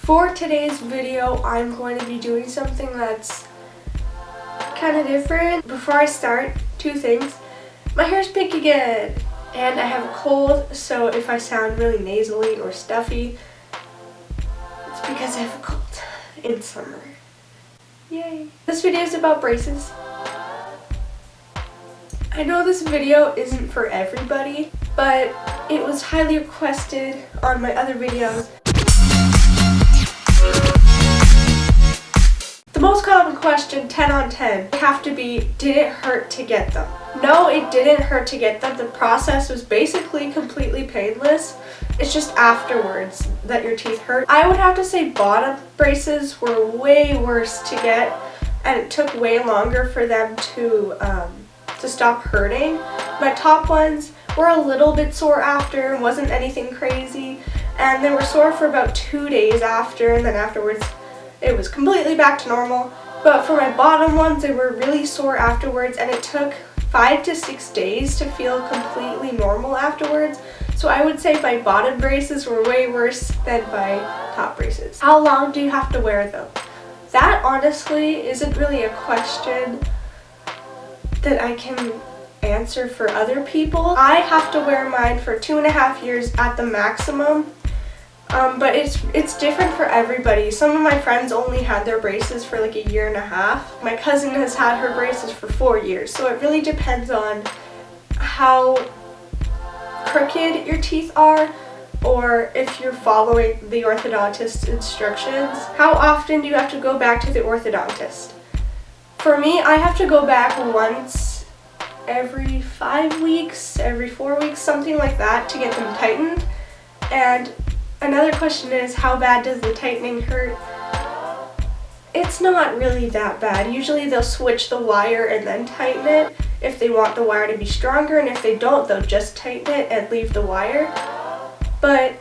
For today's video, I'm going to be doing something that's kind of different. Before I start, two things. My hair's pink again, and I have a cold, so if I sound really nasally or stuffy, it's because I have a cold in summer. Yay! This video is about braces. I know this video isn't for everybody, but it was highly requested on my other videos. The most common question, 10 on 10, have to be, did it hurt to get them? No, it didn't hurt to get them. The process was basically completely painless. It's just afterwards that your teeth hurt. I would have to say bottom braces were way worse to get, and it took way longer for them to stop hurting. My top ones were a little bit sore after, and wasn't anything crazy, and they were sore for about 2 days after, and then afterwards it was completely back to normal. But for my bottom ones, they were really sore afterwards, and it took 5 to 6 days to feel completely normal afterwards. So I would say my bottom braces were way worse than my top braces. How long do you have to wear them? That honestly isn't really a question that I can answer for other people. I have to wear mine for 2.5 years at the maximum. But it's different for everybody. Some of my friends only had their braces for like 1.5 years. My cousin has had her braces for 4 years. So it really depends on how crooked your teeth are, or if you're following the orthodontist's instructions. How often do you have to go back to the orthodontist? For me, I have to go back once every 5 weeks, every 4 weeks, something like that, to get them tightened. And another question is, how bad does the tightening hurt? It's not really that bad. Usually they'll switch the wire and then tighten it if they want the wire to be stronger, and if they don't, they'll just tighten it and leave the wire. But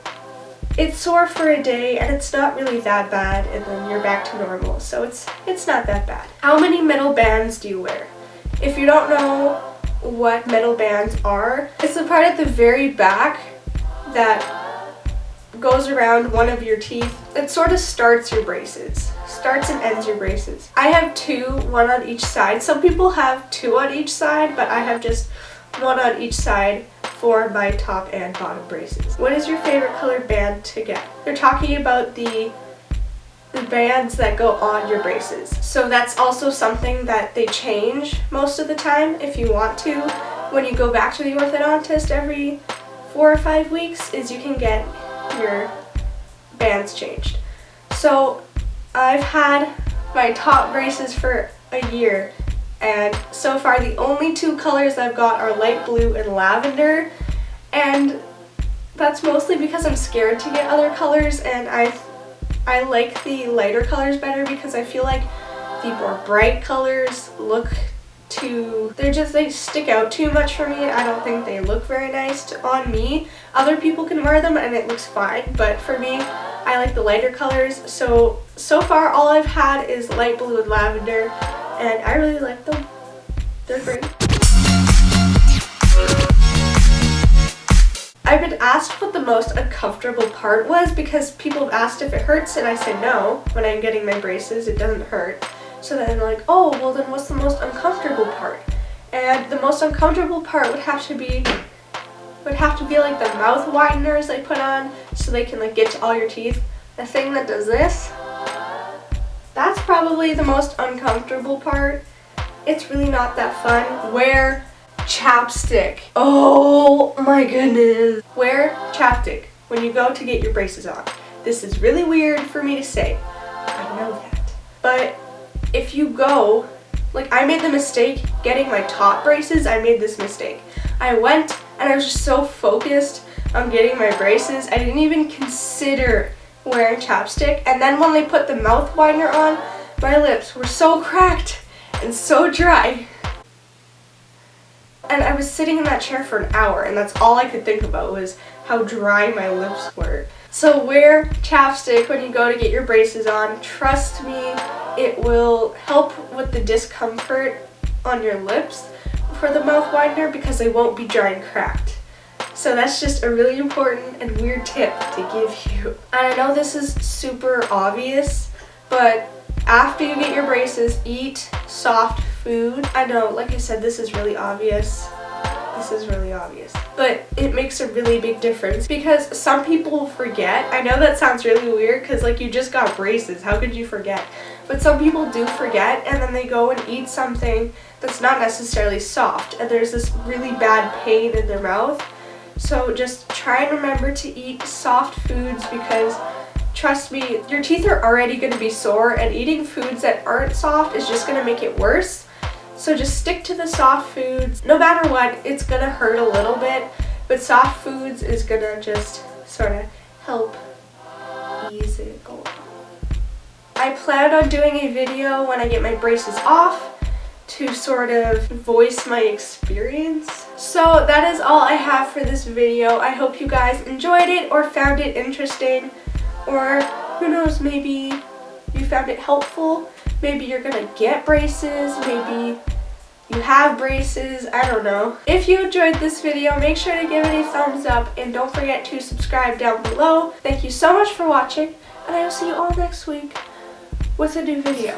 it's sore for a day, and it's not really that bad, and then you're back to normal. So it's not that bad. How many metal bands do you wear? If you don't know what metal bands are, it's the part at the very back that goes around one of your teeth. It sort of starts your braces. Starts and ends your braces. I have 2, 1 on each side. Some people have 2 on each side, but I have just 1 on each side for my top and bottom braces. What is your favorite color band to get? They're talking about the bands that go on your braces. So that's also something that they change most of the time if you want to. When you go back to the orthodontist every 4 or 5 weeks, is you can get your bands changed. So I've had my top braces for a year, and so far the only 2 colors I've got are light blue and lavender, and that's mostly because I'm scared to get other colors, and I like the lighter colors better because I feel like the more bright colors they stick out too much for me, and I don't think they look very nice on me. Other people can wear them and it looks fine, but for me, I like the lighter colors. So far all I've had is light blue and lavender, and I really like them. They're great. I've been asked what the most uncomfortable part was, because people have asked if it hurts, and I said no. When I'm getting my braces, it doesn't hurt. So then they're like, oh, well then what's the most uncomfortable part? And the most uncomfortable part would have to be like the mouth wideners they put on so they can like get to all your teeth. The thing that does this, that's probably the most uncomfortable part. It's really not that fun. Wear chapstick. Oh my goodness. Wear chapstick when you go to get your braces on. This is really weird for me to say. I know that. But if you go, like I made the mistake getting my top braces, I made this mistake. I went and I was just so focused on getting my braces, I didn't even consider wearing chapstick. And then when they put the mouth widener on, my lips were so cracked and so dry. And I was sitting in that chair for an hour, and that's all I could think about was how dry my lips were. So wear chapstick when you go to get your braces on. Trust me, it will help with the discomfort on your lips for the mouth widener because they won't be dry and cracked. So that's just a really important and weird tip to give you. And I know this is super obvious, but after you get your braces, eat soft food. I know, like I said, this is really obvious. This is really obvious. But it makes a really big difference because some people forget. I know that sounds really weird because like you just got braces. How could you forget? But some people do forget and then they go and eat something that's not necessarily soft and there's this really bad pain in their mouth. So just try and remember to eat soft foods because trust me, your teeth are already going to be sore and eating foods that aren't soft is just going to make it worse. So just stick to the soft foods. No matter what, it's going to hurt a little bit, but soft foods is going to just sort of help ease it going. I plan on doing a video when I get my braces off to sort of voice my experience. So that is all I have for this video. I hope you guys enjoyed it or found it interesting, or who knows, maybe you found it helpful. Maybe you're gonna get braces, maybe you have braces, I don't know. If you enjoyed this video, make sure to give it a thumbs up and don't forget to subscribe down below. Thank you so much for watching, and I will see you all next week with a new video.